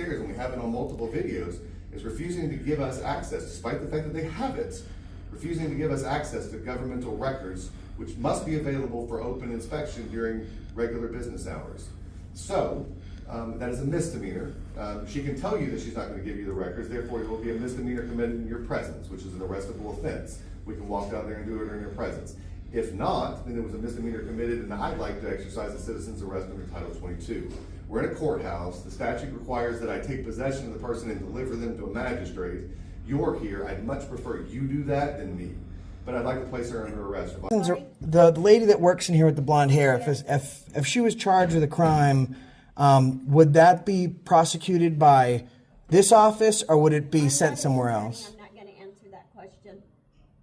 downstairs, and we have it on multiple videos, is refusing to give us access, despite the fact that they have it, refusing to give us access to governmental records, which must be available for open inspection during regular business hours. So, that is a misdemeanor. She can tell you that she's not going to give you the records, therefore it will be a misdemeanor committed in your presence, which is an arrestable offense. We can walk down there and do it in your presence. If not, then it was a misdemeanor committed, and I'd like to exercise a citizen's arrest under Title 22. We're in a courthouse. The statute requires that I take possession of the person and deliver them to a magistrate. You're here. I'd much prefer you do that than me. But I'd like to place her under arrest. The lady that works in here with the blonde hair, if she was charged with a crime, would that be prosecuted by this office, or would it be sent somewhere else? I'm not going to answer that question.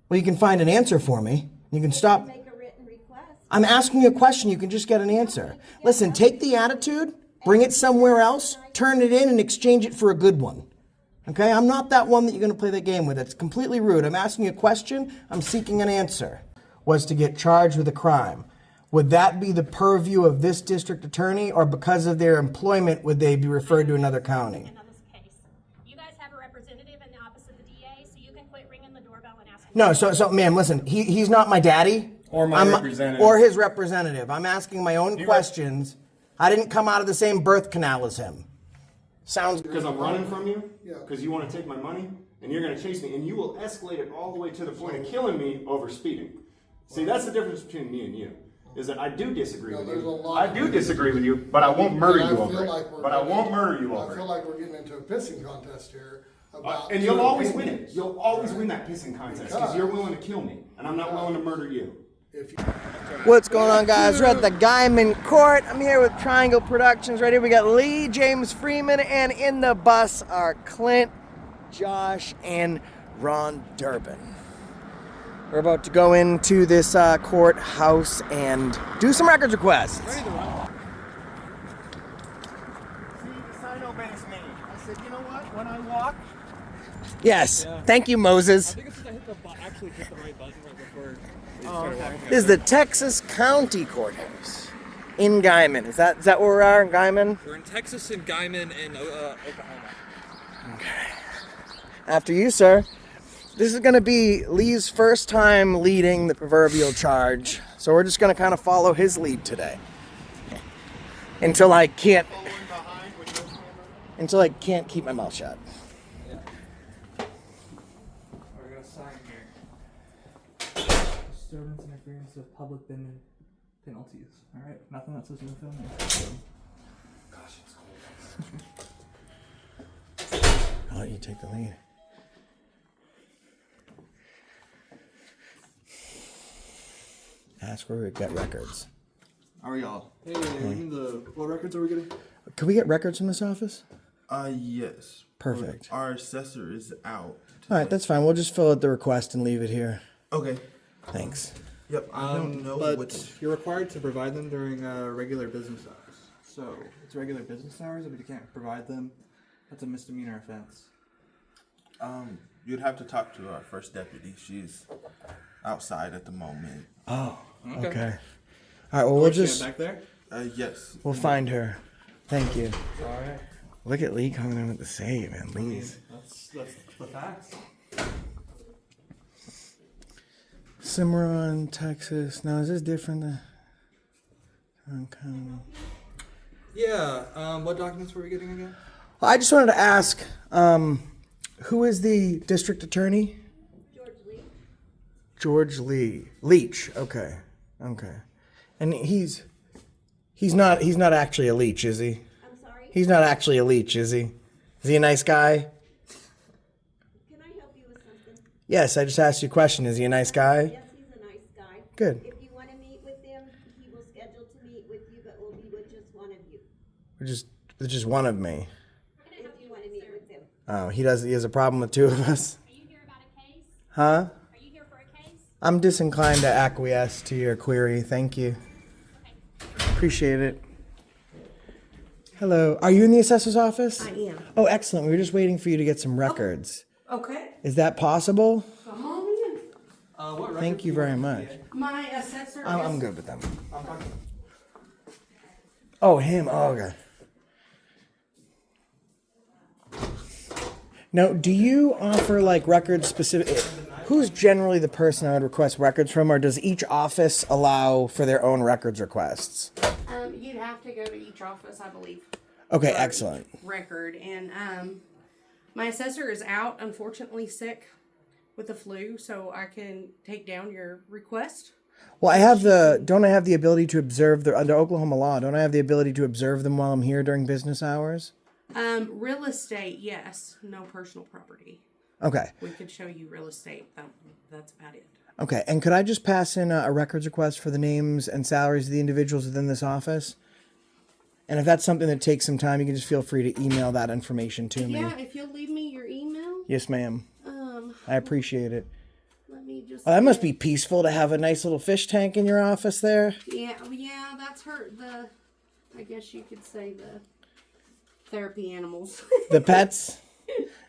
Well, you can find an answer for me. You can stop. Make a written request. I'm asking you a question. You can just get an answer. Listen, take the attitude, bring it somewhere else, turn it in, and exchange it for a good one. Okay? I'm not that one that you're going to play the game with. It's completely rude. I'm asking you a question. I'm seeking an answer. Was to get charged with a crime. Would that be the purview of this district attorney, or because of their employment, would they be referred to another county? You guys have a representative in the office of the DA, so you can quit ringing the doorbell and asking. No, so ma'am, listen, he's not my daddy. Or my representative. Or his representative. I'm asking my own questions. I didn't come out of the same birth canal as him. Sounds Because I'm running from you? Because you want to take my money? And you're going to chase me, and you will escalate it all the way to the point of killing me over speeding. See, that's the difference between me and you. Is that I do disagree with you. I do disagree with you, but I won't murder you over it. But I won't murder you over it. I feel like we're getting into a pissing contest here. And you'll always win it. You'll always win that pissing contest because you're willing to kill me, and I'm not willing to murder you. What's going on, guys? We're at the Guymon Court. I'm here with Triangle Productions. Right here we got Lee, James Freeman, and in the bus are Clint, Josh, and Ron Durbin. We're about to go into this courthouse and do some records requests. Ready to run. See, the sign obeys me. I said, you know what? When I walk. Yes. Yeah. Thank you, Moses. I think it's just I actually hit the right button right before we started walking. This is the Texas County Courthouse in Guymon. Is that where we are in Guymon? We're in Texas and Guymon and Oklahoma. Okay. After you, sir. This is going to be Lee's first time leading the proverbial charge, so we're just going to kind of follow his lead today. Until I can't keep my mouth shut. Yeah. We're going to sign here. Disturbance and interference with public penalties. All right, nothing that says no filming. Gosh, it's cold. I'll let you take the lead. Ask where we get records. How are y'all? Hey, what records are we getting? Can we get records from this office? Yes. Perfect. Our assessor is out. All right, that's fine. We'll just fill out the request and leave it here. Okay. Thanks. Yep, I don't know but what... You're required to provide them during regular business hours. So, it's regular business hours, but you can't provide them. That's a misdemeanor offense. You'd have to talk to our first deputy. She's outside at the moment. Oh, okay. All right, well, we'll just... back there? Yes. We'll find her. Thank you. All right. Look at Lee coming in with the save, man. Lee's. That's the facts. Cimarron, Texas. Now, is this different than... County? Yeah, what documents were we getting again? Well, I just wanted to ask, who is the district attorney? George Lee. Leach. Okay. And he's not actually a leech, is he? I'm sorry? He's not actually a leech, is he? Is he a nice guy? Can I help you with something? Yes, I just asked you a question. Is he a nice guy? Yes, he's a nice guy. Good. If you want to meet with him, he will schedule to meet with you, but will be with just one of you. Just one of me. If you want to meet with him. Oh, he has a problem with two of us? Are you here about a case? Huh? Are you here for a case? I'm disinclined to acquiesce to your query. Thank you. Appreciate it. Hello. Are you in the assessor's office? I am. Oh, excellent. We were just waiting for you to get some records. Okay. Is that possible? Come on in. What records Thank you very much. My assessor I'm good with them. Oh, him. Oh, okay. Now, do you offer like records specific? Who's generally the person I would request records from, or does each office allow for their own records requests? You'd have to go to each office, I believe. Okay, for excellent. each record. And my assessor is out, unfortunately sick with the flu, so I can take down your request. Well, don't I have the ability to observe under Oklahoma law? Don't I have the ability to observe them while I'm here during business hours? Real estate, yes. No personal property. Okay. We could show you real estate. That's about it. Okay, and could I just pass in a records request for the names and salaries of the individuals within this office? And if that's something that takes some time, you can just feel free to email that information to me. Yeah, if you'll leave me your email. Yes, ma'am. I appreciate it. Let me just. Well, that must be peaceful to have a nice little fish tank in your office there. Yeah, that's I guess you could say the therapy animals. The pets?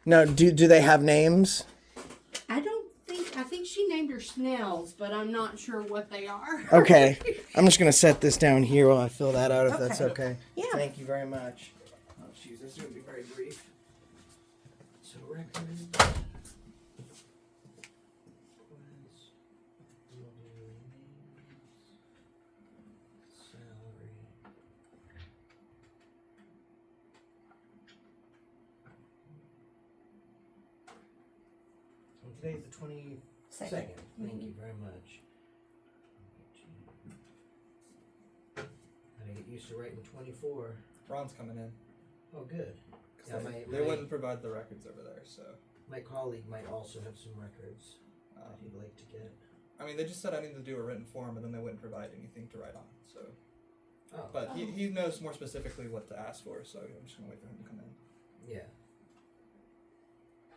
No, do they have names? I think she named her Snells, but I'm not sure what they are. Okay. I'm just going to set this down here while I fill that out, if that's okay. Yeah. Thank you very much. Oh, jeez, this is going to be very brief. So, records. Salary. And today's the 22nd. Thank you very much. I get used to writing 24. Ron's coming in. Oh, good. Yeah, They wouldn't provide the records over there, so. my colleague might also have some records that he'd like to get. I mean, they just said I need to do a written form, and then they wouldn't provide anything to write on. So, Oh. but he knows more specifically what to ask for, so I'm just gonna wait for him to come in. Yeah.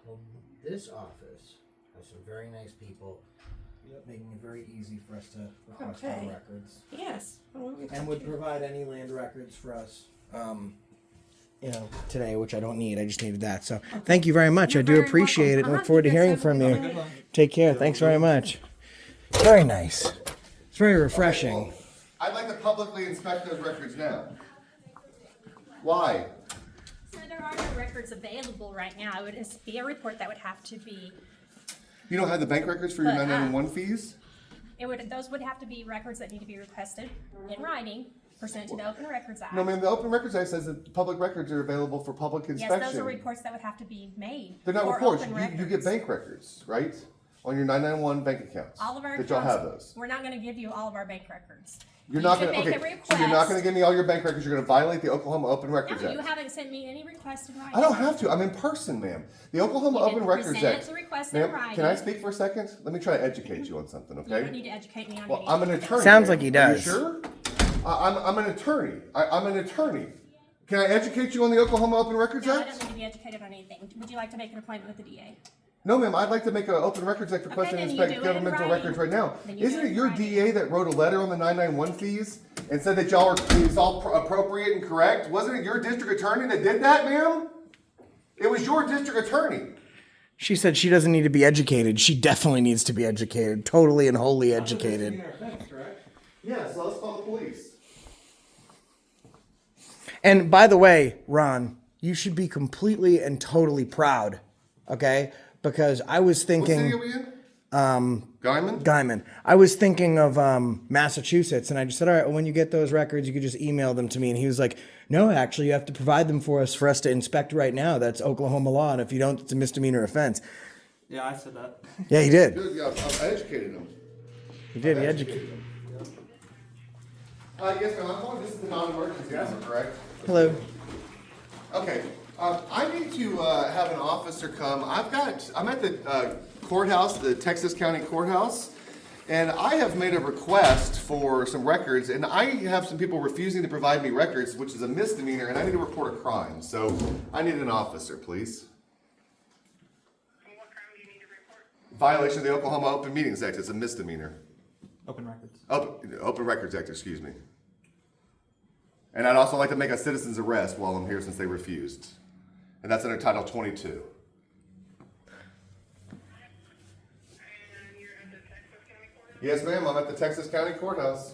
Well, this office has some very nice people, making it very easy for us to request Okay. our records. Yes. And would provide any land records for us, today, which I don't need. I just needed that. So thank you very much. You're I do very appreciate it. welcome. Look forward to You guys hearing have a from good you. day. Take care. Thanks very much. Very nice. It's very refreshing. I'd like to publicly inspect those records now. Why? So there are no records available right now. It would be a report that would have to be, You don't have the bank records for your But, 991 fees? those would have to be records that need to be requested in writing, pursuant to the Open Records Act. No, ma'am, the Open Records Act says that public records are available for public Yes, inspection. those are reports that would have to be made. They're not for reports. open You get records. bank records, right? On your 991 bank accounts. All of our That y'all accounts, have those. we're not gonna give you all of our bank records. You're not You gonna, can make okay, a so you're not request. gonna give me all your bank records, you're gonna violate the Oklahoma Open Records No, Act. you haven't sent me any request in writing. I don't have to, I'm in person, ma'am. The Oklahoma You can Open Records present Act. the request in Ma'am, writing. can I speak for a second? Let me try to educate you on something, You don't okay? need to educate me on Well, anything. I'm an attorney. Sounds ma'am. like he Are you does. sure? I'm an attorney. I'm an attorney. Can I educate you on the Oklahoma Open Records No, I Act? don't need to be educated on anything. Would you like to make an appointment with the DA? No, ma'am, I'd like to make an Open Records Act request Okay, and then you inspect do it in governmental writing. records right now. Then you do Isn't it it in your writing. DA that wrote a letter on the 991 fees and said that y'all are, it's all appropriate and correct? Wasn't it your district attorney that did that, ma'am? It was your district attorney. She said she doesn't need to be educated. She definitely needs to be educated. Totally and wholly educated. Yeah, so let's call the police. And by the way, Ron, you should be completely and totally proud, okay? Because I was What city thinking are we in? Guymon? Guymon. I was thinking of Massachusetts, and I just said, all right, well, when you get those records, you could just email them to me. And he was like, no, actually, you have to provide them for us to inspect right now. That's Oklahoma law, and if you don't, it's a misdemeanor offense. Yeah, I said that. Yeah, he did. Good, yeah, I educated him. He did. He I educated. him. Yes, ma'am, I'm calling, this is the non-emergency number, correct? Hello. Okay, I need to have an officer come. I'm at the courthouse, the Texas County Courthouse, and I have made a request for some records, and I have some people refusing to provide me records, which is a misdemeanor, and I need to report a crime. So I need an officer, please. What crime do you need to report? Violation of the Oklahoma Open Meetings Act. It's a misdemeanor. Open records. Open Records Act, excuse me. And I'd also like to make a citizen's arrest while I'm here since they refused. And that's under Title 22. And you're at the Texas County Courthouse? Yes, ma'am, I'm at the Texas County Courthouse.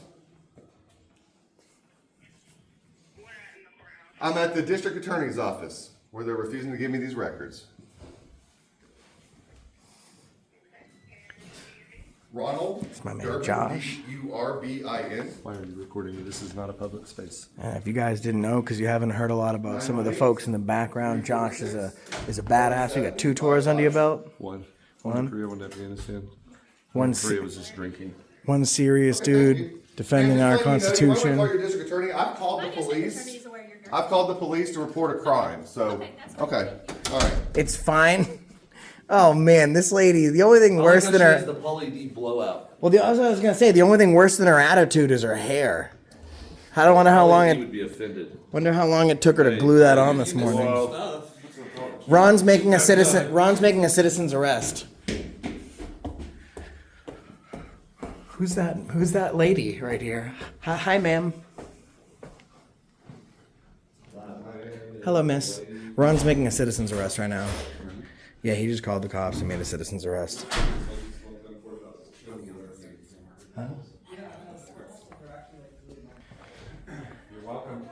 Where at in the courthouse? I'm at the district attorney's office where they're refusing to give me these records. Ronald. It's my man, Durbin, Josh. Durbin. Why are you recording? This is not a public space. If you guys didn't know, because you haven't heard a lot about some of the folks in the background, Josh is a badass. You got 2 tours under your belt. One One? to Korea, one to Afghanistan. One Korea was just drinking. One serious dude defending our Constitution. Call your district attorney. I've called the My district police. attorney is aware you're here. I've called the police to report a crime. So Okay, that's fine. okay, all right. It's fine. Oh man, this lady. The only thing worse than her. The Pauly D blowout. Well, I was gonna say the only thing worse than her attitude is her hair. I don't wonder how long Pauly it. D would be offended. Wonder how long it took her to glue that on this morning. Ron's making a citizen's arrest. Who's that? Who's that lady right here? Hi, ma'am. Hello, miss. Ron's making a citizen's arrest right now. Yeah, he just called the cops and made a citizen's arrest. Huh? You're welcome.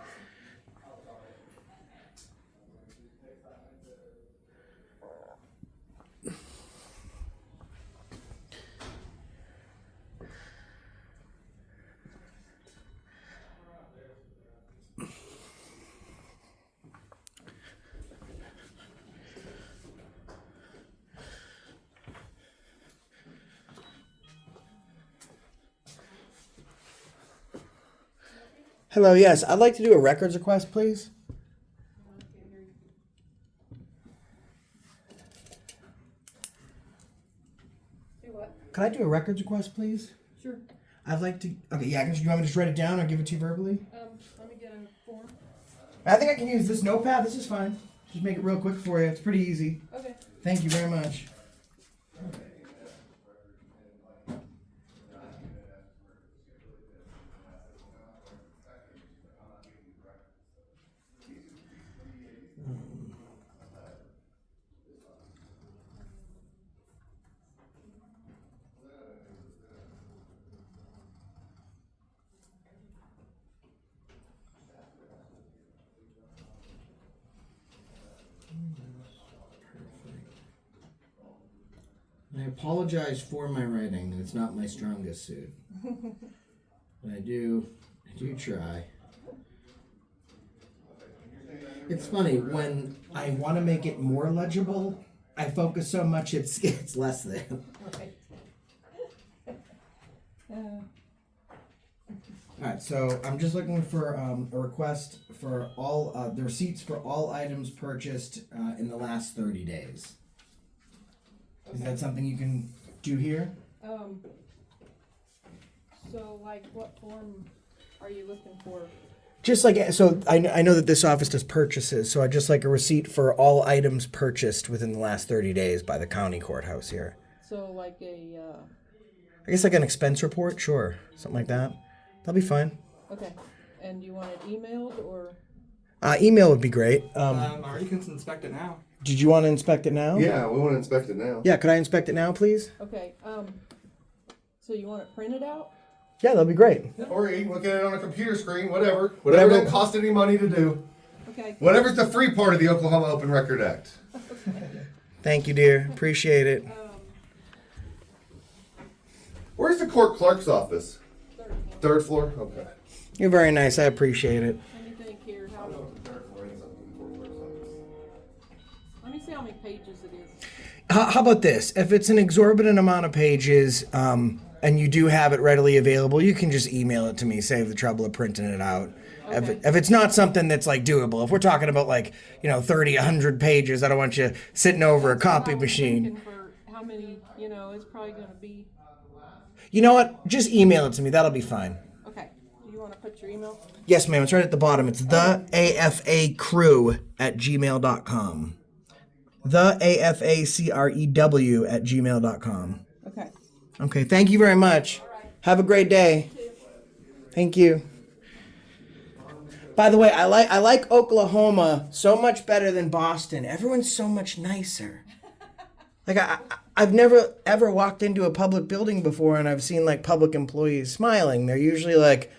Hello, yes. I'd like to do a records request, please. Do what? Could I do a records request, please? Sure. I'd like to. Okay, yeah. Do you want me to just write it down or give it to you verbally? Let me get a form. I think I can use this notepad. This is fine. Just make it real quick for you. It's pretty easy. Okay. Thank you very much. I apologize for my writing. It's not my strongest suit. But I do try. It's funny, when I want to make it more legible, I focus so much it's less than. Alright, so I'm just looking for a request for all the receipts for all items purchased in the last 30 days. Is that something you can do here? So like what form are you looking for? Just like, so I know that this office does purchases, so I'd just like a receipt for all items purchased within the last 30 days by the county courthouse here. So like a, I guess like an expense report, sure. Something like that. That'll be fine. okay. And you want it emailed or? Email would be great. Or you can inspect it now. Did you want to inspect it now? Yeah, we want to inspect it now. Yeah, could I inspect it now, please? Okay, so you want it printed out? Yeah, that'd be great. Or you can look at it on a computer screen, whatever. Whatever. Doesn't cost any money to do. Okay. Whatever's the free part of the Oklahoma Open Record Act. Thank you, dear. Appreciate it. Where's the court clerk's office? Third floor? Okay. You're very nice. I appreciate it. Let me think here, let me see how many pages it is. How about this? If it's an exorbitant amount of pages, and you do have it readily available, you can just email it to me. Save the trouble of printing it out. Okay. If it's not something that's like doable, if we're talking about like 30, 100 pages, I don't want you sitting over a copy machine. For how many, it's probably going to be. You know what? Just email it to me. That'll be fine. Okay. Do you want to put your email? Yes, ma'am. It's right at the bottom. It's theafacrew@gmail.com. theafacrew@gmail.com. Okay. Okay, thank you very much. Have a great day. Thank you. By the way, I like Oklahoma so much better than Boston. Everyone's so much nicer. Like I've never ever walked into a public building before and I've seen like public employees smiling. They're usually like,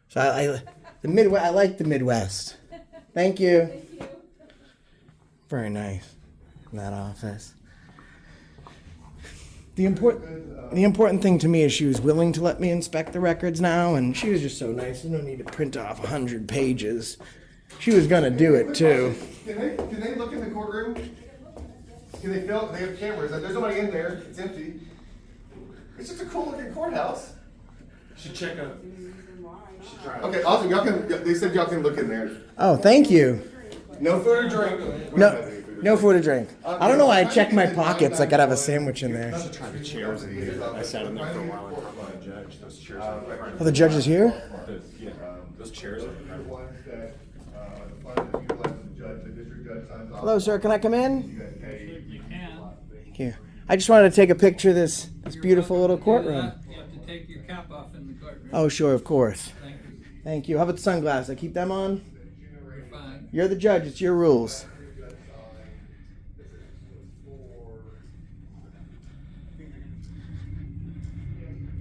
so I like the Midwest. Thank you. Thank you. Very nice in that office. The important thing to me is she was willing to let me inspect the records now, and she was just so nice. There's no need to print off 100 pages. She was gonna do it too. Can they look in the courtroom? Can they film? They have cameras. There's nobody in there. It's empty. It's just a cool looking courthouse. Should check out. Okay, awesome. Y'all can. They said y'all can look in there. Oh, thank you. No food or drink. We don't have any food or No drink. food or drink. I don't know why I checked my pockets like I'd have a sandwich in there. Trying to chairs in here. I sat in there for a while and talked to the judge. Those chairs are incredible. Oh, the judge is here? Yeah, those chairs are incredible. Hello, sir. Can I come in? You can. Thank you. I just wanted to take a picture of this beautiful little courtroom. You have to take your cap off in the courtroom. Oh, sure, of course. Thank you. Thank you. How about the sunglasses? I keep them on? You're fine. You're the judge. It's your rules.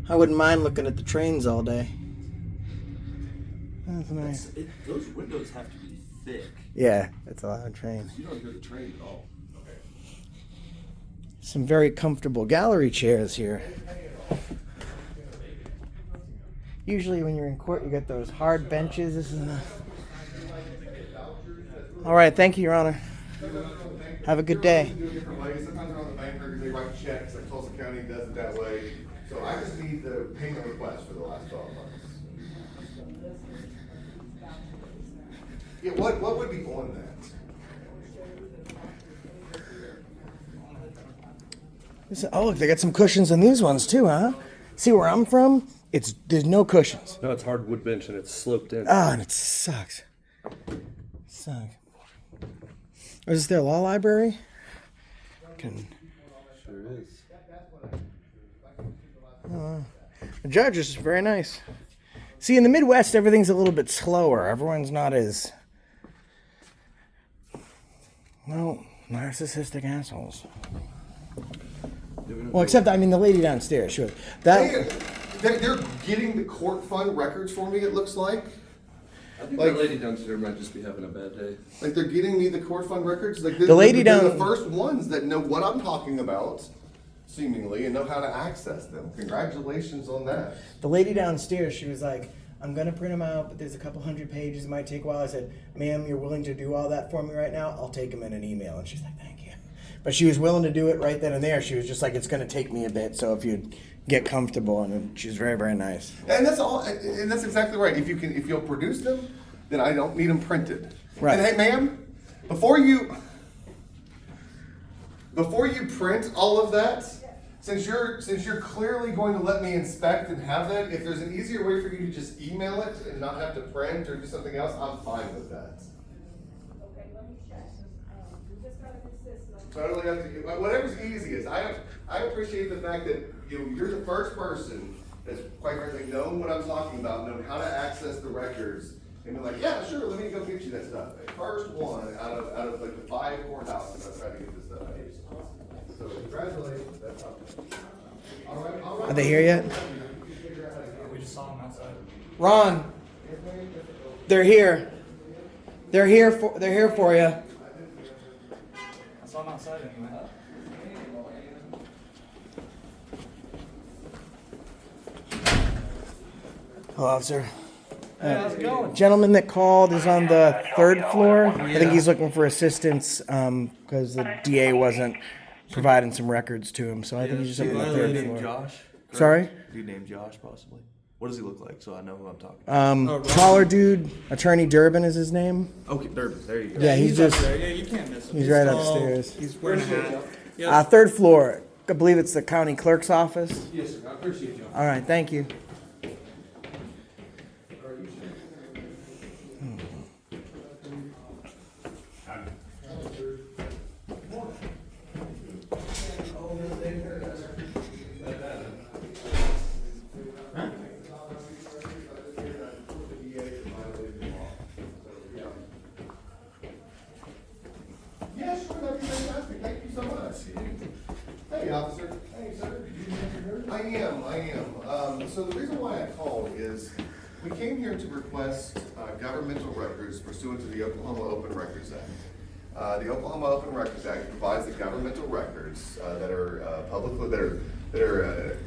I wouldn't mind looking at the trains all day. That's nice. Those windows have to be thick. Yeah, it's a loud train. You don't hear the train at all. Some very comfortable gallery chairs here. Usually when you're in court, you get those hard benches. This is enough. All right, thank you, Your Honor. Have a good day. Sometimes they're on the bank records, they write checks, like Tulsa County does it that way. So I just need the payment request for the last 12 months. Yeah, what would be on that? Oh, look, they got some cushions in these ones too, huh? See where I'm from? There's no cushions. No, it's hardwood bench and it's sloped in. Ah, and it sucks. Sucks. Is this their law library? Sure is. The judge is very nice. See, in the Midwest, everything's a little bit slower. Everyone's not as, well, narcissistic assholes. Well, except, I mean, the lady downstairs, sure. They're getting the court fund records for me, it looks like. I think Like- that lady downstairs might just be having a bad day. Like they're getting me the court fund records. Like The lady they're down- the first ones that know what I'm talking about, seemingly, and know how to access them. Congratulations on that. The lady downstairs, she was like, I'm going to print them out, but there's a couple hundred pages. It might take a while. I said, ma'am, you're willing to do all that for me right now? I'll take them in an email. And she's like, thank you. But she was willing to do it right then and there. She was just like, it's going to take me a bit, so if you get comfortable. And she was very, very nice. And that's all. And that's exactly right. If you'll produce them, then I don't need them printed. Right. And hey, ma'am, before you print all of that, since you're clearly going to let me inspect and have that, if there's an easier way for you to just email it and not have to print or do something else, I'm fine with that. Okay, let me check. We just got a new system. Totally up to you. Whatever's easiest. I appreciate the fact that you're the first person that's quite frankly known what I'm talking about, known how to access the records, and been like, yeah, sure, let me go get you that stuff. First one out of like the 5 courthouses I've tried to get this stuff. So congratulations. That's awesome. All right. Are they here yet? We just saw them outside. Ron, they're here. They're here for you. I saw them outside anyway. Hello, officer. Hey, how's it going? Gentleman that called is on the 3rd floor. I think he's looking for assistance because the DA wasn't providing some records to him. So I think he's just up on the 3rd floor. Josh? Correct? Sorry? Do you name Josh possibly? What does he look like so I know who I'm talking about? Taller dude, attorney Durbin is his name. Okay, Durbin, there you go. Yeah, he's up just there. Yeah, you can't miss him. he's right tall. upstairs. He's wearing a hat. Yeah. 3rd floor. I believe it's the county clerk's office. Yes, sir. I appreciate you. All right, thank you. Yeah, sure, that'd be fantastic. Thank you so much. Hey, officer. Hey, sir. I am. So the reason why I called is we came here to request governmental records pursuant to the Oklahoma Open Records Act. The Oklahoma Open Records Act provides the governmental records that are that are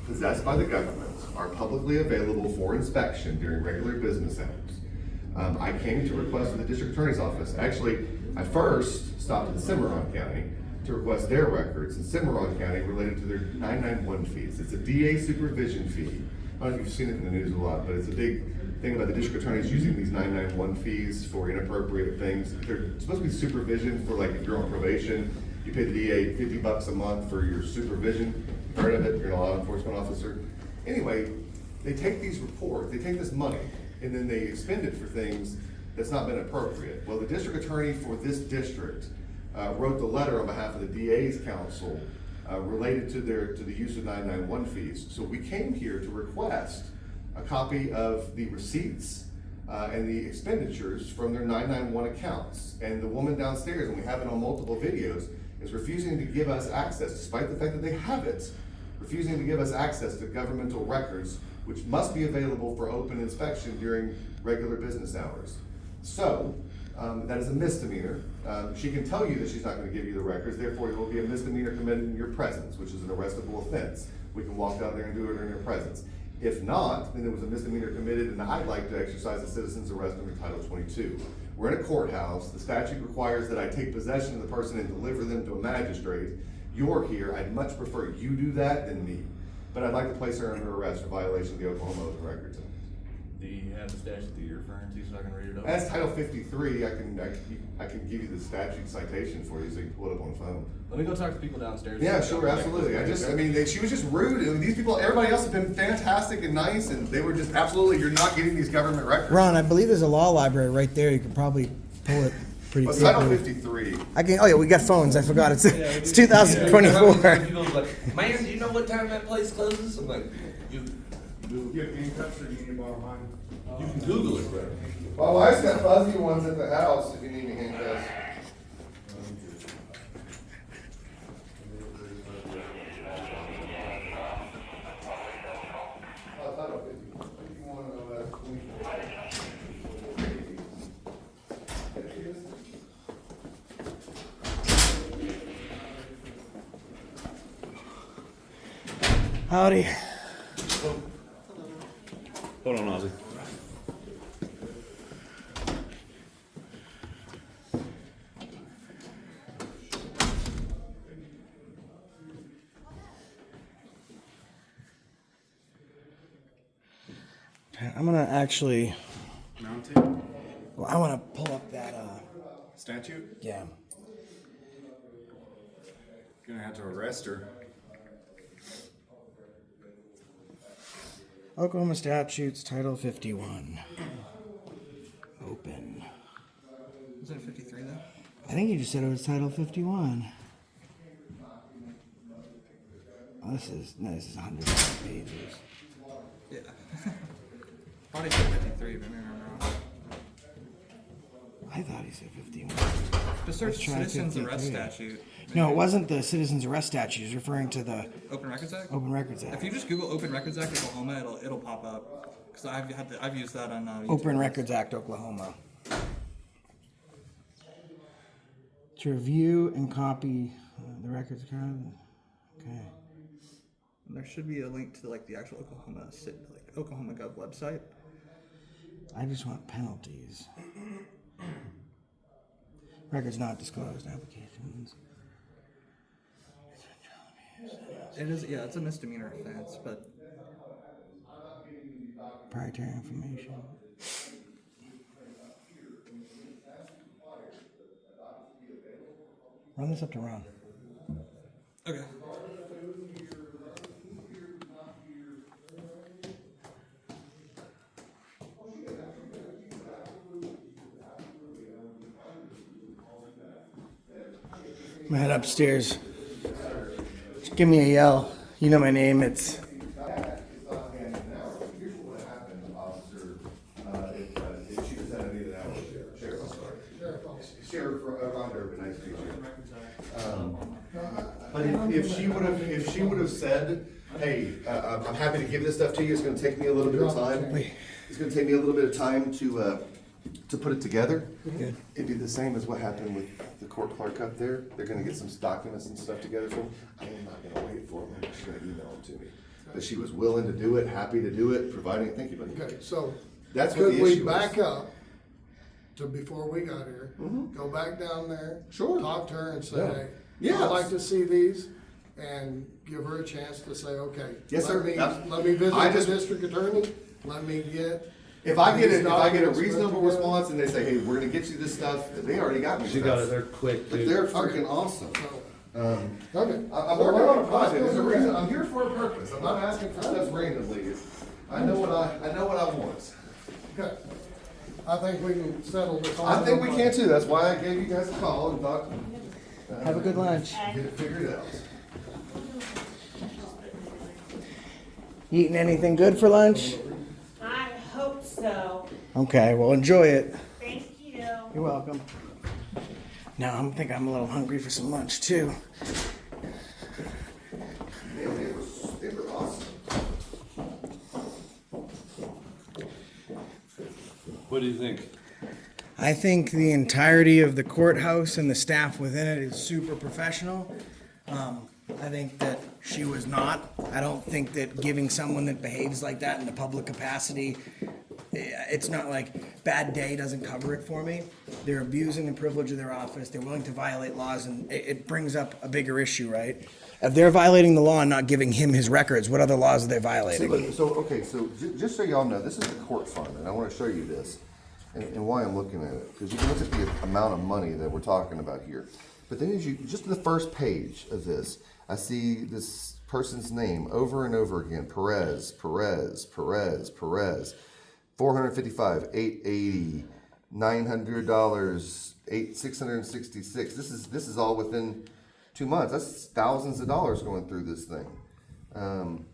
possessed by the government are publicly available for inspection during regular business hours. I came to request from the district attorney's office. Actually, I first stopped at Cimarron County to request their records in Cimarron County related to their 991 fees. It's a DA supervision fee. I don't know if you've seen it in the news a lot, but it's a big thing about the district attorneys using these 991 fees for inappropriate things. They're supposed to be supervision for, like, if you're on probation, you pay the DA $50 a month for your supervision. Part of it, you're a law enforcement officer. Anyway, they take these reports, they take this money, and then they expend it for things that's not been appropriate. Well, the district attorney for this district wrote the letter on behalf of the DA's council related to the use of 991 fees. So we came here to request a copy of the receipts and the expenditures from their 991 accounts. And the woman downstairs, and we have it on multiple videos, is refusing to give us access, despite the fact that they have it, refusing to give us access to governmental records, which must be available for open inspection during regular business hours. So, that is a misdemeanor. She can tell you that she's not going to give you the records, therefore it will be a misdemeanor committed in your presence, which is an arrestable offense. We can walk down there and do it in your presence. If not, then it was a misdemeanor committed, and I'd like to exercise a citizen's arrest under Title 22. We're in a courthouse. The statute requires that I take possession of the person and deliver them to a magistrate. You're here. I'd much prefer you do that than me. But I'd like to place her under arrest for violation of the Oklahoma Open Records Act. Do you have the statute that you're referring to so I can read it over? That's Title 53. I can give you the statute citation for you so you can pull it up on the phone. Let me go talk to people downstairs. Yeah, sure, absolutely. She was just rude. And these people, everybody else has been fantastic and nice, and they were just absolutely, you're not getting these government records. Ron, I believe there's a law library right there. You could probably pull it pretty Well, quickly. Title 53. Oh yeah, we got phones. I forgot. It's 2024. People's like, man, do you know what time that place closes? I'm like, you get handcuffs or you need to borrow mine? You can Google it, bro. My wife's got fuzzy ones at the house if you need me handcuffs. Title 51, 24. Howdy. Hold on, Ozzy. I'm gonna actually. Mounted? Well, I want to pull up that. Statute? Yeah. Gonna have to arrest her. Oklahoma statutes, Title 51. Open. Is it 53 though? I think you just said it was Title 51. Oh, this is 100 pages. Yeah. Thought he said 53, but maybe I'm wrong. I thought he said 51. The search Let's try citizens 53. arrest statute. No, it wasn't the Citizens Arrest Statute. It's referring to the Open Records Act. Open Records Act. If you just Google Open Records Act Oklahoma, it'll pop up. Because I've used that on YouTube. Open Records Act, Oklahoma. To review and copy the records. Okay. And there should be a link to like the actual Oklahoma Gov website. I just want penalties. Records not disclosed, applications. It is, yeah, it's a misdemeanor offense, but Proprietary information. Run this up to Ron. okay. I'm gonna head upstairs. Just give me a yell. You know my name. It's. Here's what would happen, officer, if she was at any of the hours. Sheriff, I'm sorry. Sheriff Ron Durbin, nice to meet you. But if she would have said, hey, I'm happy to give this stuff to you, it's gonna take me a little bit of time. It's gonna take me a little bit of time to to put it together. It'd be the same as what happened with the court clerk up there. They're gonna get some documents and stuff together for me. I am not gonna wait for them, I'm just gonna email them to me. But she was willing to do it, happy to do it, providing, thank you, buddy. Okay, so That's what the could we issue back was. up to before we got here? Go back down there. Sure. Talk to her and say, Yeah. hey, Yes. I'd like to see these, and give her a chance to say, okay. Yes, sir. Let me visit I the just- district attorney, let me get. If I get these a documents put reasonable together. response and they say, hey, we're gonna get you this stuff, they already got me She stuff. got it there quick, But dude. they're freaking awesome. Okay. I'm working on a project, there's a reason, I'm here for a purpose, I'm not asking for stuff randomly. I know what I want. Okay. I think we can settle this on. I think we can too, that's why I gave you guys a call and thought. Have a good lunch. Get it figured out. You eating anything good for lunch? I hope so. Okay, well, enjoy it. Thank you. You're welcome. Now, I think I'm a little hungry for some lunch, too. They were awesome. What do you think? I think the entirety of the courthouse and the staff within it is super professional. I think that she was not. I don't think that giving someone that behaves like that in a public capacity, it's not like bad day doesn't cover it for me. They're abusing the privilege of their office. They're willing to violate laws, and it brings up a bigger issue, right? If they're violating the law and not giving him his records, what other laws are they violating? So just so y'all know, this is the court fund, and I wanna show you this, and why I'm looking at it, because you can look at the amount of money that we're talking about here. But then just the first page of this, I see this person's name over and over again, Perez, 455, 880, $900, 666. This is all within 2 months. That's thousands of dollars going through this thing. And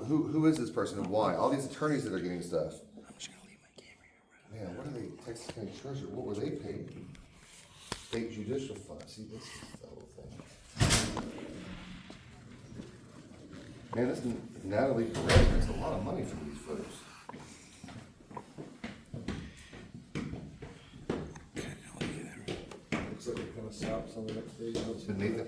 who is this person and why? All these attorneys that are getting stuff. I'm just gonna leave my camera here. Man, what are they, Texas County Treasurer, what were they paid? State Judicial Fund, see, this is the whole thing. Man, this is Natalie Perez, that's a lot of money for these folks. Looks like it kind of stops on the next page.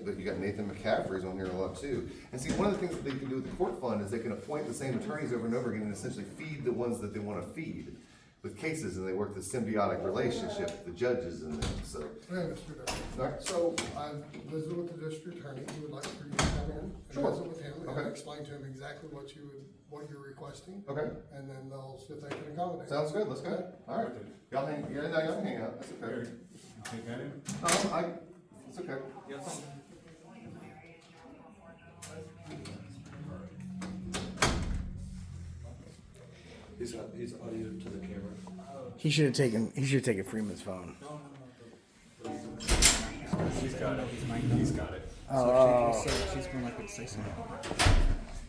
But you got Nathan McCaffrey's on here a lot too. And see, one of the things that they can do with the court fund is they can appoint the same attorneys over and over again and essentially feed the ones that they want to feed with cases, and they work the symbiotic relationship with the judges and them, so. I understood that. Alright. So I visited with the district attorney, he would like for you to come in and Sure. visit with him Okay. and explain to him exactly what you're requesting. Okay. And then they'll see if they can accommodate. Sounds good, let's go. All right. Y'all hang, yeah, no, y'all can hang out, that's okay. It's okay. He's audio to the camera. He should have taken Freeman's phone. He's got it. He's got it. Oh. So she's more likely to say something.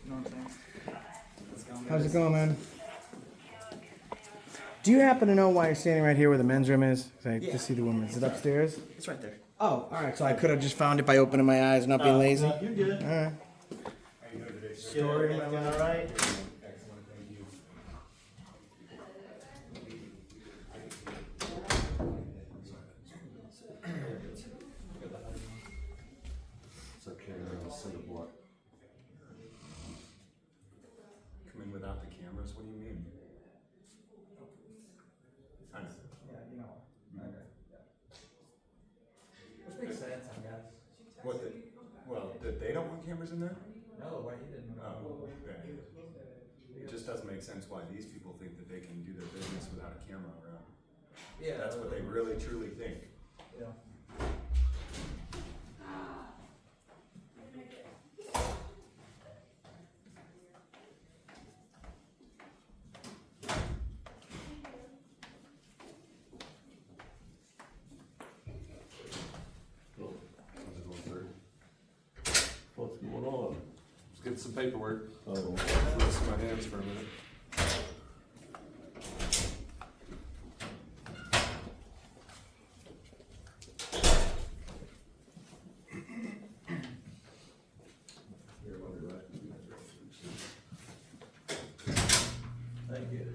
You know what I'm saying? How's it going, man? Do you happen to know why you're standing right here where the men's room is? 'Cause I just see the women's. Is it upstairs? It's right there. Oh, all right. So I could have just found it by opening my eyes and not being lazy. You're good. All right. Story, am I all right? It's okay, I'll send a block. Come in without the cameras, what do you mean? I know. Yeah, you know. Okay. Which makes sense, I guess. What the, well, they don't want cameras in there? No, why he didn't. Oh, okay. It just doesn't make sense why these people think that they can do their business without a camera around. Yeah. That's what they really truly think. Yeah. What's going on? Let's get some paperwork. Oh. Rest my hands for a minute. Thank you.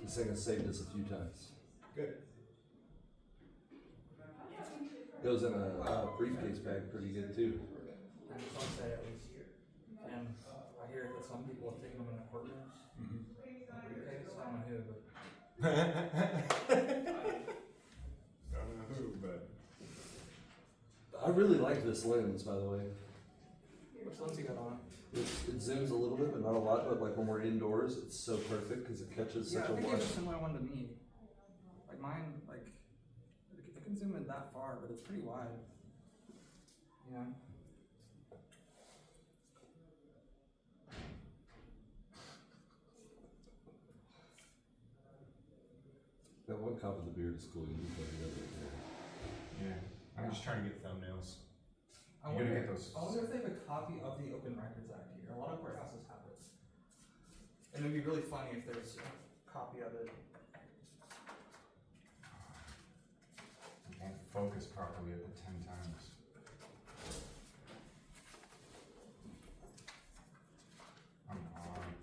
This thing has saved us a few times. Good. Goes in a briefcase bag pretty good too. And some say at least. And I hear that some people have taken them in the courtrooms. Briefcase, I don't know who, but. Don't know who, but. I really like this lens, by the way. Which lens you got on? It zooms a little bit, but not a lot. But like when we're indoors, it's so perfect because it catches Yeah, such I a think you wide. have a similar one to me. Like mine, like it can zoom in that far, but it's pretty wide. Yeah. That one cup of the beard is cool. You need that the other day. Yeah. I'm just trying to get thumbnails. I You gotta wonder, get those. I wonder if they have a copy of the Open Records Act here. A lot of courthouses have it. And it would be really funny if there was a copy of it. I can't focus properly at the 10 times. I'm on.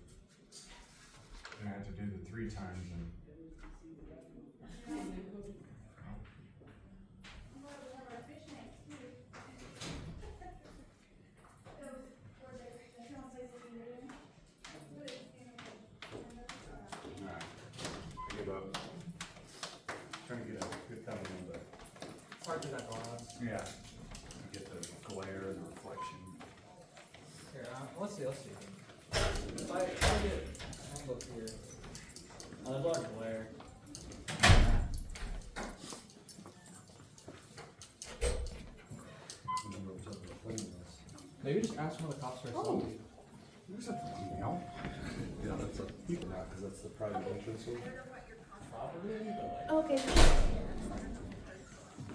Gonna have to do the 3 times and. Give up. Trying to get a good thumbnail, but It's hard to that glass. yeah, get the glare and the reflection. Here, let's see. If I get an angle here, there's a lot of glare. Maybe just ask one of the cops for a selfie. There's a thumbnail. Yeah, that's a because that's the private entrance one. Okay.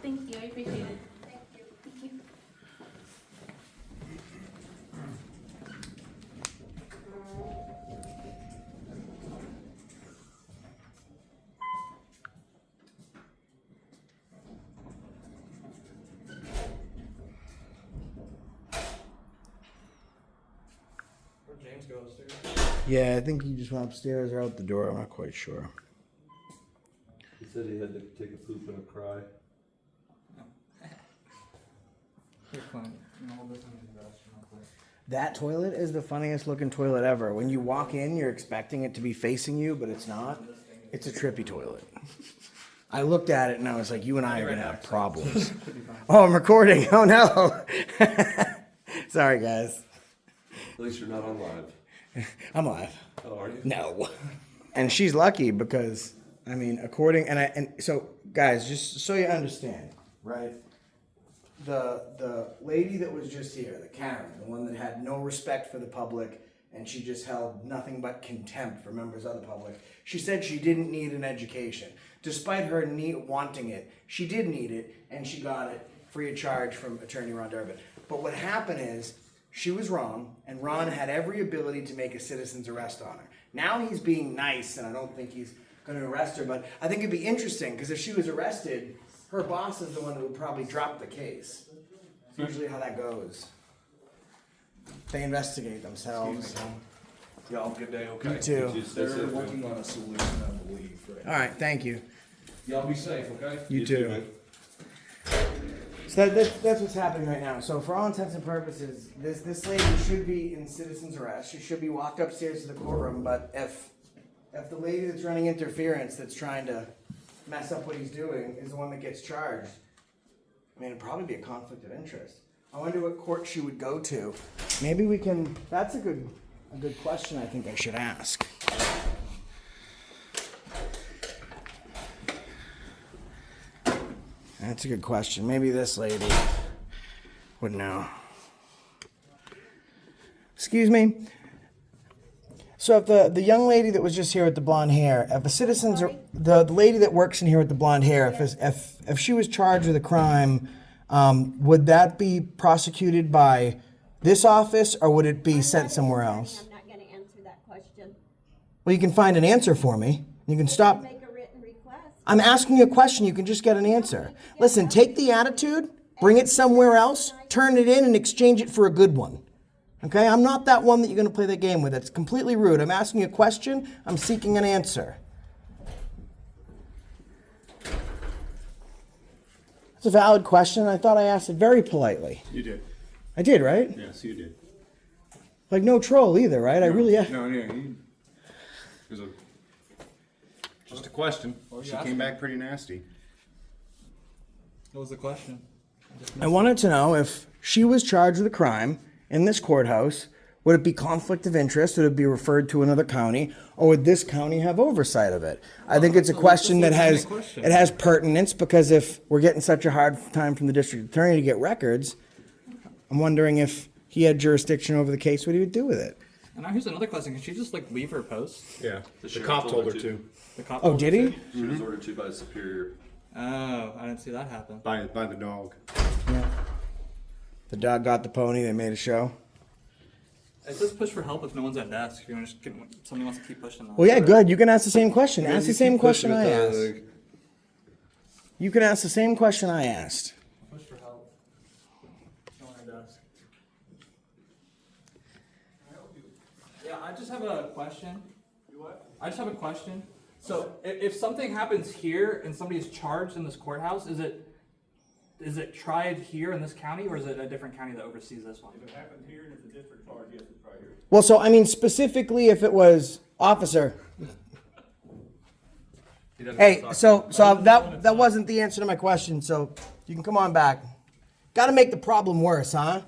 Thank you, I appreciate it. Thank you. Where'd James go upstairs? Yeah, I think he just went upstairs or out the door. I'm not quite sure. He said he had to take a poop and a cry. Here, Clint. Hold this into the restroom real quick. That toilet is the funniest looking toilet ever. When you walk in, you're expecting it to be facing you, but it's not. It's a trippy toilet. I looked at it and I was like, you and I are going to have problems. Oh, I'm recording. Oh, no. Sorry, guys. At least you're not on live. I'm live. Oh, are you? No. And she's lucky because, I mean, and so, guys, just so you understand, right? The lady that was just here, the Karen, the one that had no respect for the public, and she just held nothing but contempt for members of the public. She said she didn't need an education. Despite her wanting it, she did need it, and she got it free of charge from attorney Ron Durbin. But what happened is, she was wrong, and Ron had every ability to make a citizen's arrest on her. Now he's being nice, and I don't think he's going to arrest her, but I think it'd be interesting, because if she was arrested, her boss is the one that would probably drop the case. It's usually how that goes. They investigate themselves. Y'all, good day, okay? You too. They're working on a solution, I believe, right? All right, thank you. Y'all be safe, okay? You too. So that's what's happening right now. So for all intents and purposes, this lady should be in citizen's arrest. She should be walked upstairs to the courtroom. But if the lady that's running interference, that's trying to mess up what he's doing, is the one that gets charged, I mean, it'd probably be a conflict of interest. I wonder what court she would go to. Maybe we can. That's a good question. I think I should ask. That's a good question. Maybe this lady would know. Excuse me. So if the young lady that was just here with the blonde hair, if a citizen's, the lady that works in here with the blonde hair, if she was charged with a crime, would that be prosecuted by this office or would it be sent somewhere else? I'm not gonna answer that question. Well, you can find an answer for me. You can stop. Make a written request. I'm asking you a question. You can just get an answer. Listen, take the attitude, bring it somewhere else, turn it in, and exchange it for a good one. Okay? I'm not that one that you're going to play the game with. It's completely rude. I'm asking you a question. I'm seeking an answer. It's a valid question. I thought I asked it very politely. You did. I did, right? Yes, you did. Like no troll either, right? I really. No, it was just a question. She came back pretty nasty. What was the question? I wanted to know if she was charged with a crime in this courthouse, would it be conflict of interest? Would it be referred to another county, or would this county have oversight of it? I think it's a question that has pertinence, because if we're getting such a hard time from the district attorney to get records, I'm wondering if he had jurisdiction over the case, what he would do with it. And now here's another question. Can she just like leave her post? Yeah, the sheriff cop told her told her to. The cop Oh, told her did he? to? She was ordered to by a superior. Oh, I didn't see that happen. By the dog. Yeah. The dog got the pony. They made a show. It says push for help if no one's at desk. If you want to somebody wants to keep pushing that. Well, yeah, good. You can ask the same question. Ask the same question I asked. You can ask the same question I asked. Push for help. No one at desk. Yeah, I just have a question. I just have a question. So if something happens here and somebody is charged in this courthouse, is it tried here in this county, or is it a different county that oversees this one? If it happened here and it's a district charge, yes, it's right here. Well, so I mean, specifically, if it was officer. Hey, so that wasn't the answer to my question. So you can come on back. Got to make the problem worse, huh?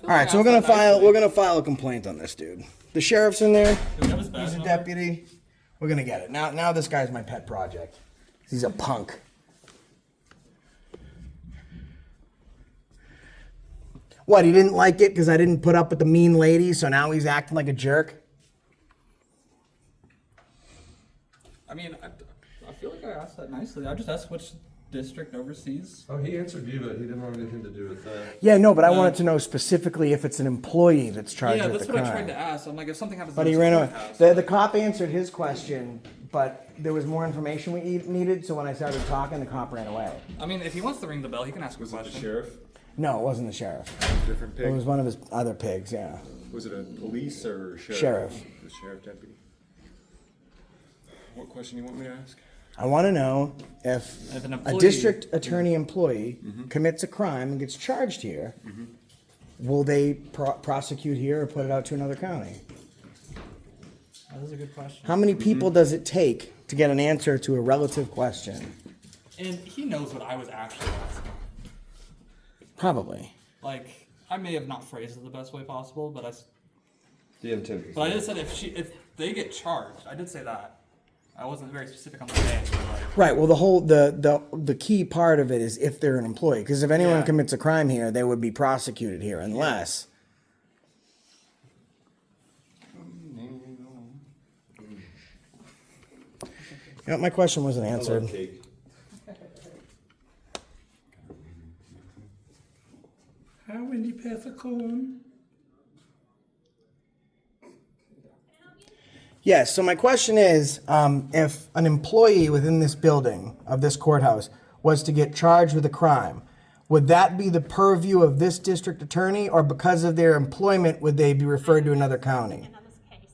All right, so we're gonna file a complaint on this dude. The sheriff's in there. He's a deputy. We're gonna get it. Now this guy's my pet project. He's a punk. What, he didn't like it because I didn't put up with the mean lady, so now he's acting like a jerk? I mean, I feel like I asked that nicely. I just asked which district oversees. Oh, he answered you, but he didn't want anything to do with that. Yeah, no, but I wanted to know specifically if it's an employee that's charged Yeah, with that's the what crime. I tried to ask. I'm like, if something happens But in he this ran away. courthouse- The cop answered his question, but there was more information we needed, so when I started talking, the cop ran away. I mean, if he wants to ring the bell, he can ask a question. Was it the sheriff? No, it wasn't the sheriff. Different pig? It was one of his other pigs, yeah. Was it a police or sheriff? Sheriff. The sheriff deputy. What question you want me to ask? I want to know if an a employee- district attorney employee commits a crime and gets charged here, will they prosecute here or put it out to another county? That is a good question. How many people does it take to get an answer to a relative question? And he knows what I was actually asking. Probably. Like, I may have not phrased it the best way possible, but The intent. But I just said if they get charged, I did say that. I wasn't very specific on the day. But like, Right. Well, the key part of it is if they're an employee, because if anyone commits a crime here, they would be prosecuted here, unless. You know, my question wasn't answered. Hi, Wendy Pethicorn. Yes, so my question is, if an employee within this building of this courthouse was to get charged with a crime, would that be the purview of this district attorney, or because of their employment, would they be referred to another county? On this case,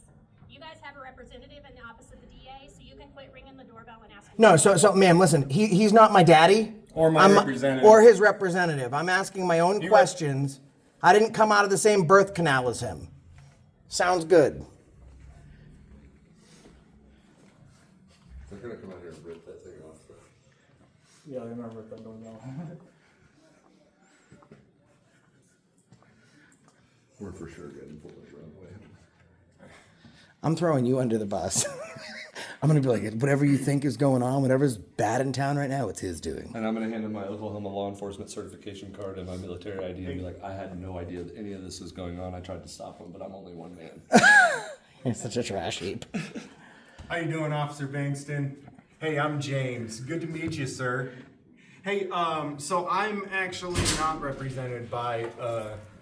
you guys have a representative in the office of the DA, so you can quit ringing the doorbell and asking. No, so ma'am, listen, he's not my daddy. Or my representative. Or his representative. I'm asking my own questions. I didn't come out of the same birth canal as him. Sounds good. They're gonna come out here and rip that thing off. yeah, I remember that doorbell. We're for sure getting pulled over on the way. I'm throwing you under the bus. I'm gonna be like, whatever you think is going on, whatever's bad in town right now, it's his doing. And I'm gonna hand him my Oklahoma law enforcement certification card and my military ID and be like, I had no idea that any of this was going on. I tried to stop him, but I'm only one man. You're such a trash heap. How you doing, Officer Bankston? Hey, I'm James. Good to meet you, sir. Hey, so I'm actually not represented by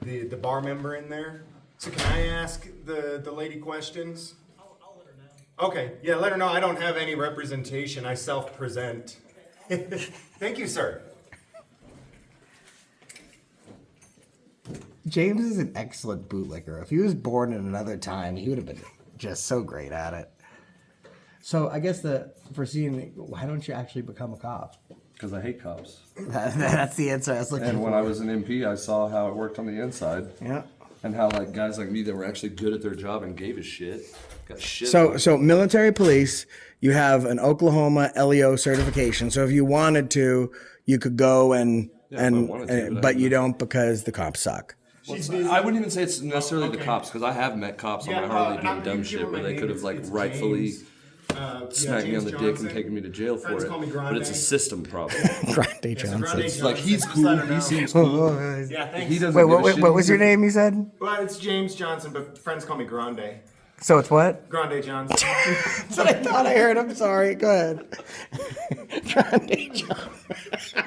the bar member in there. So can I ask the lady questions? I'll let her know. Okay, yeah, let her know I don't have any representation. I self-present. Thank you, sir. James is an excellent bootlicker. If he was born in another time, he would have been just so great at it. So I guess why don't you actually become a cop? Because I hate cops. That's the answer I was looking for. And when I was an MP, I saw how it worked on the inside. Yeah. And how like guys like me that were actually good at their job and gave a shit got shit. So military police, you have an Oklahoma LEO certification. So if you wanted to, you could go but you don't because the cops suck. Well, I wouldn't even say it's necessarily the cops, because I have met cops on my Harley doing dumb shit where they could have like rightfully smacked me on the dick and taken me to jail for it. But it's a system problem. Grande Johnson. It's like he's cool, he seems cool. Yeah, thanks. He doesn't Wait, what was your name you said? Well, it's James Johnson, but friends call me Grande. So it's what? Grande Johnson. That's what I thought I heard. I'm sorry. Go ahead. Grande Johnson.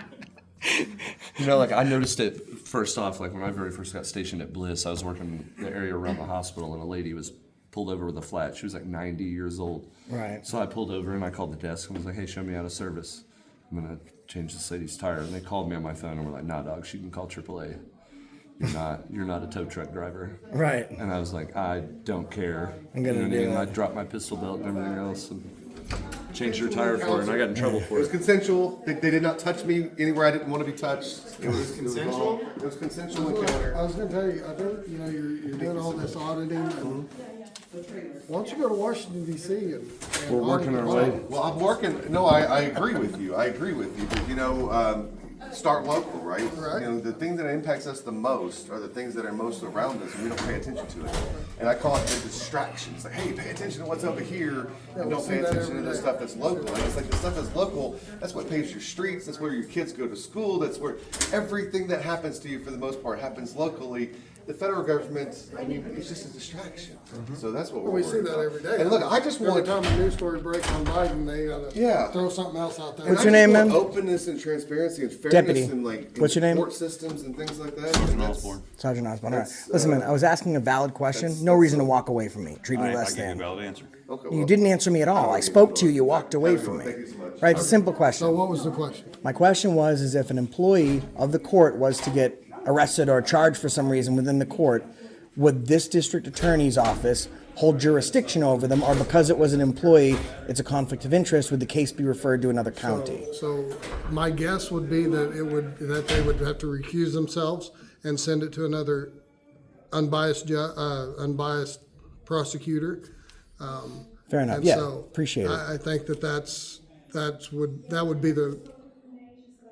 You know, like I noticed it first off, like when I very first got stationed at Bliss, I was working in the area around the hospital and a lady was pulled over with a flat. She was like 90 years old. Right. So I pulled over and I called the desk and was like, hey, show me out of service. I'm going to change this lady's tire. And they called me on my phone and were like, nah, dog, she can call AAA. You're not a tow truck driver. Right. And I was like, I don't care. I'm gonna do and that. I dropped my pistol belt and everything else and changed her tire for her, and I got in trouble for It was it. consensual. They did not touch me anywhere I didn't want to be touched. It was consensual? It was consensual encounter. I was gonna tell you, I think, you're doing all this auditing, and why don't you go to Washington DC and We're working our way. Well, I'm working. No, I agree with you. I agree with you. But start local, right? Right. The thing that impacts us the most are the things that are most around us, and we don't pay attention to it. And I call it the distractions. Like, hey, pay attention to what's over here, and don't pay attention to the stuff that's local. And it's like the stuff that's local. That's what paves your streets. That's where your kids go to school. That's where everything that happens to you, for the most part, happens locally. The federal government, it's just a distraction. So that's what we see that every day. And look, I just want every time a news story breaks on Biden, they gotta throw something else out there. What's your name, man? Openness and transparency and fairness Deputy. and like What's your name? court systems and things like that. Sergeant Osborne. All right. Listen, man, I was asking a valid question. No reason to walk away from me. Treat me less than. answer. Okay, You didn't answer me at all. I spoke to you. You walked away from me. Thank you so much. Right? It's a simple question. So what was the question? My question is if an employee of the court was to get arrested or charged for some reason within the court, would this district attorney's office hold jurisdiction over them, or because it was an employee, it's a conflict of interest, would the case be referred to another county? So my guess would be that they would have to recuse themselves and send it to another unbiased prosecutor. Fair enough. And Yeah, so appreciate it. I think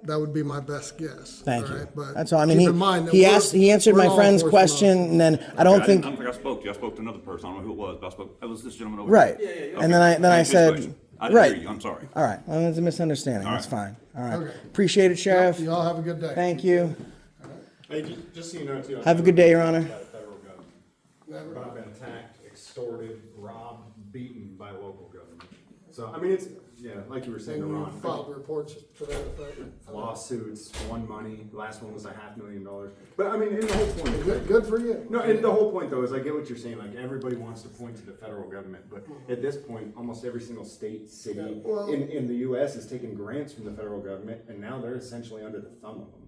that would be my best guess. Thank all you. right? But That's all. I keep mean, in mind that he answered we're my law friend's enforcement question, and then I don't think. I don't think I spoke to you. I spoke to another person. I don't know who it was, but it was this gentleman over Right. here. And then I said, I didn't right. hear you. I'm sorry. All right. Well, it's a misunderstanding. All That's right. fine. All right. Okay. Appreciate it, Sheriff. Y'all have a good day. Thank you. Hey, just so you know, too. Have a good day, Your Honor. By the federal government. But I've been attacked, extorted, robbed, beaten by local government. So, it's, like you were saying, And you Ron. filed reports to that effect. Lawsuits, won money. The last one was $500,000. But and the whole point. Good for you. No, and the whole point though is I get what you're saying. Like everybody wants to point to the federal government, but at this point, almost every single state, city in the U.S. is taking grants from the federal government, and now they're essentially under the thumb of them.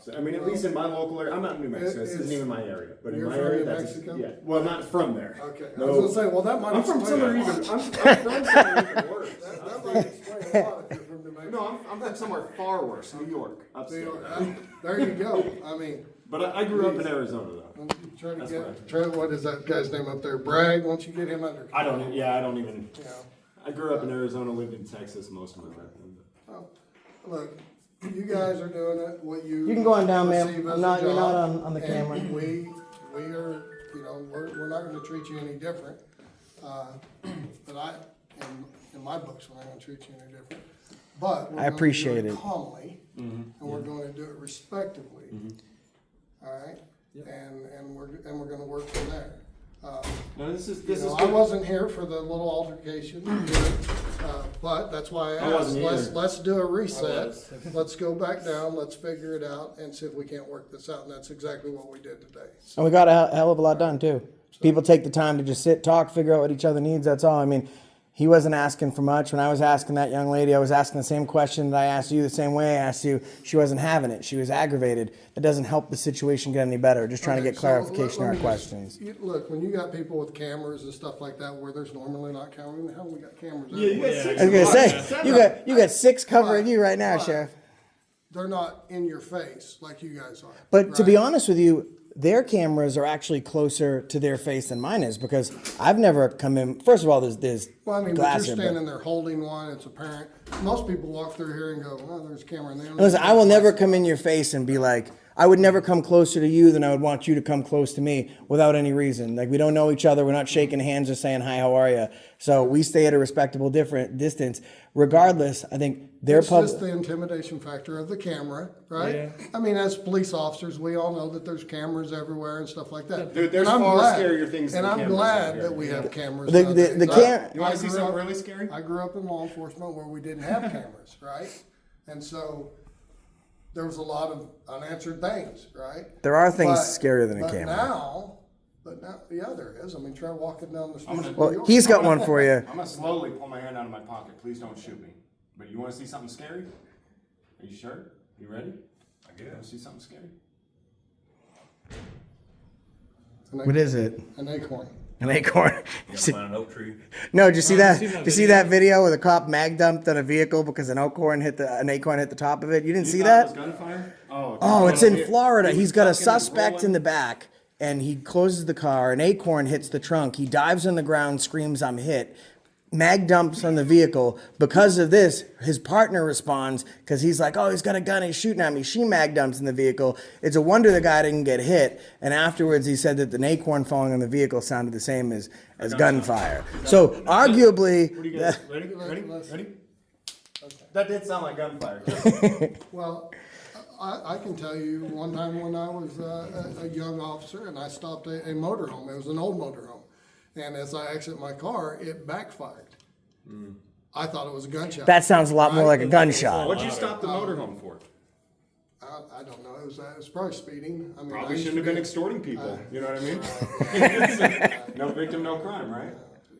So at least in my local area, I'm not in New Mexico. This isn't even my area, but in You're my from area, New that's Mexico? yeah. Well, not from there. Okay. I No. was gonna say, well, that might I'm from explain somewhere a even. lot. I'm from somewhere even worse. That might explain a lot if you're from New Mexico. No, I'm from somewhere far worse, New York, upstate. There you go. But I grew up in Arizona though. Try to That's try what is that guy's name up there? Bragg. Once you get him under. I don't even. Yeah. I grew up in Arizona, lived in Texas most of my life. Oh, look, you guys are doing it. What you can go on down, ma'am. perceive as I'm a not- you're job, not on the and camera. We are. We're not going to treat you any different. But in my books, we're not going to treat you any different. But we're I appreciate going to do it. calmly, and we're going to do it respectively. All right, and we're going to work from there. No, this is I wasn't here for the little altercation. But that's why I I asked, wasn't either. let's do a reset. was. Let's go back down, let's figure it out and see if we can't work this out. And that's exactly what we did today. And we got a hell of a lot done too. People take the time to just sit, talk, figure out what each other needs. That's all. I mean, he wasn't asking for much. When I was asking that young lady, I was asking the same question that I asked you the same way I asked you. She wasn't having it. She was aggravated. That doesn't help the situation get any better. Just trying to get clarification on our questions. Look, when you got people with cameras and stuff like that where there's normally not cameras, hell, we got cameras. Yeah, you got everywhere. six. I was gonna say you got 6 covering you right now, But Sheriff. They're not in your face like you guys are. But to be right? honest with you, their cameras are actually closer to their face than mine is because I've never come in. First of all, there's Well, I mean, but glass you're here, standing there holding one, it's apparent. Most people walk through here and go, oh, there's a camera in there. Listen, I will never come in your face and be like, I would never come closer to you than I would want you to come close to me without any reason. Like, we don't know each other. We're not shaking hands or saying, hi, how are you? So we stay at a respectable different distance. Regardless, I think their It's just the intimidation factor of the camera, right? Yeah. I mean, as police officers, we all know that there's cameras everywhere and stuff like that. Dude, there's And I'm far glad- scarier things than And I'm cameras out glad here. that we have cameras. The- nowadays. the cam- You wanna I see grew something up- really scary? I grew up in law enforcement where we didn't have cameras, right? And so there was a lot of unanswered things, right? There are things But- scarier than a but camera. But now, yeah, there is. I mean, try walking down the street. of New Well, York. he's got one for you. I'm gonna slowly pull my hand out of my pocket. Please don't shoot me. But you want to see something scary? Are you sure? You ready? I guess. Want to see something scary? What is it? An acorn. An acorn. Plant an oak tree. No, did you see that? seen that Did you see that video where the cop mag dumped on a vehicle because an acorn hit the top of it? You didn't see that? It was gunfire? Oh, Oh, it's in Florida. He He's was got a stuck in the suspect rolling- in the back, and he closes the car. An acorn hits the trunk. He dives on the ground, screams, "I'm hit." Mag dumps on the vehicle. Because of this, his partner responds because he's like, "Oh, he's got a gun. He's shooting at me." She mag dumps in the vehicle. It's a wonder the guy didn't get hit. And afterwards, he said that the acorn falling on the vehicle sounded the same as gunfire. So arguably, What do you guys, ready? That did sound like gunfire. Well, I can tell you one time when I was a young officer and I stopped a motorhome. It was an old motorhome. And as I exit my car, it backfired. I thought it was a gunshot. that sounds a lot more like a gunshot. What'd you stop the motorhome for? I don't know. It was probably speeding. I mean, I Probably used shouldn't to have been be- extorting people. You know what I mean? No victim, no crime, right?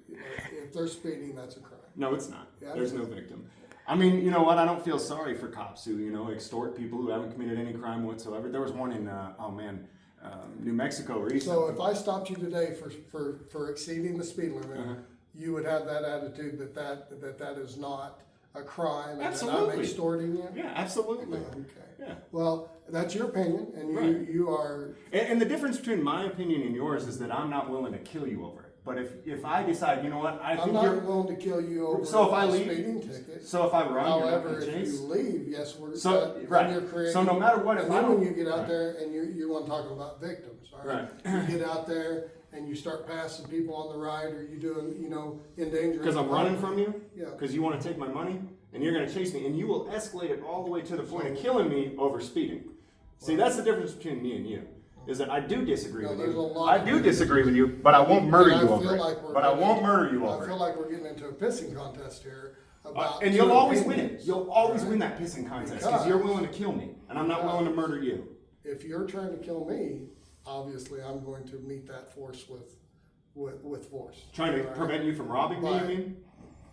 If they're speeding, that's a crime. No, it's not. Yeah, There's no victim. I mean, you know what? I don't feel sorry for cops who, extort people who haven't committed any crime whatsoever. There was one in, New Mexico recently. So if I stopped you today for exceeding the speed limit, you would have that attitude that is not a crime and that I'm Absolutely. extorting you? Yeah, absolutely. Okay. Yeah. Well, that's your opinion, and Right. you are. And the difference between my opinion and yours is that I'm not willing to kill you over it. But if I decide, you know what, I I'm think not you're willing to kill you over So if I a leave- speeding ticket. so if I run, you're not However, gonna if chase? you leave, yes, we're So, then right. you're creating. So no matter what, if and I then when don't- you get out right. there and you want to talk about victims, all right? You get out there and you start passing people on the ride, or you doing, endangering. Because I'm running from you? Yeah. Because you want to take my money? And you're going to chase me. And you will escalate it all the way to the point of killing me over speeding. See, that's the difference between me and you. Is that I do disagree No, with there's a you. lot I of- do disagree with you, but I won't murder And I you feel over like it. we're But I getting- won't murder you I over feel it. like we're getting into a pissing contest here about. And two you'll always win it. opinions. You'll always win that pissing contest because you're willing to kill me. And I'm not willing to murder you. If you're trying to kill me, obviously I'm going to meet that force with force. Trying to All right? prevent you from robbing me, you But- mean?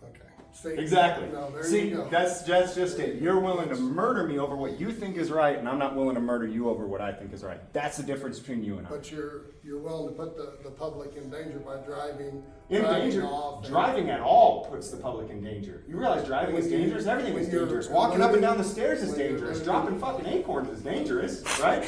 Okay. See, Exactly. No, there See, you go. that's just it. You're willing to murder me over what you think is right, and I'm not willing to murder you over what I think is right. That's the difference between you and I. But you're willing to put the public in danger by driving In off. and- driving at all puts the public in danger. You realize driving is dangerous? Everything is when you're- dangerous. Walking up and down the when stairs is you're- dangerous. when Dropping fucking acorns is dangerous, right?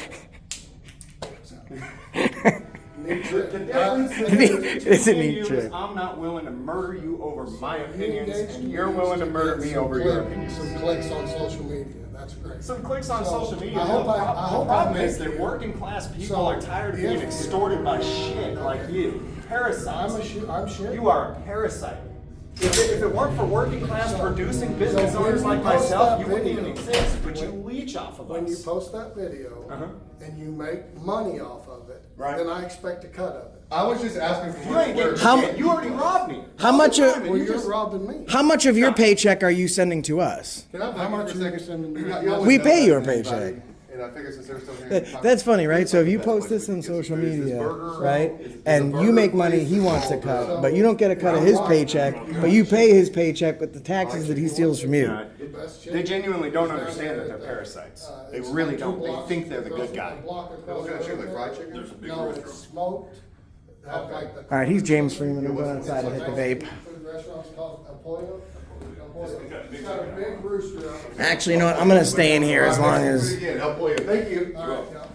Neat The trick. difference It's a between neat you is trick. I'm not willing to murder you over my opinions, engaged and in you're these willing to murder get me some over your click- opinions. Some clicks on social media, that's great. Some clicks on So, social media. I hope The problem I is make that you- working class people So, are tired of if- being extorted by shit like you. Parasites. I'm shit. You are a parasite. If it weren't for working class producing business So when owners you like post myself, that you wouldn't even video- exist. But you leech off of When you us. post that video Uh-huh. and you make money off of it, Right. then I expect a cut of it. I was just asking for You ain't getting How- shit. You already robbed me. How much of Well, you're robbing me. how much of your paycheck are you sending to us? Can I How much for a are you second? sending me? Y'all We wouldn't pay know your that to anybody, paycheck. And I figure since they're still here. That's funny, right? So if you That's post what this we on get. social Is this media, burger, right, is it and the you burger make money, place? he wants a cut, but you don't get a cut of his paycheck, but you pay his paycheck with the taxes that he steals from you. They genuinely don't understand that they're parasites. They really don't. They think they're the good guy. What kind of chicken, like fried chicken? There's a big No, it's smoked. Have like the- All right, he's James Freeman. I'm going outside to hit the vape. Food restaurant's called El Pollo. It's got a big rooster out. Actually, you know what? I'm gonna stay in here as long as. Again, help you. Thank you. All right, yeah.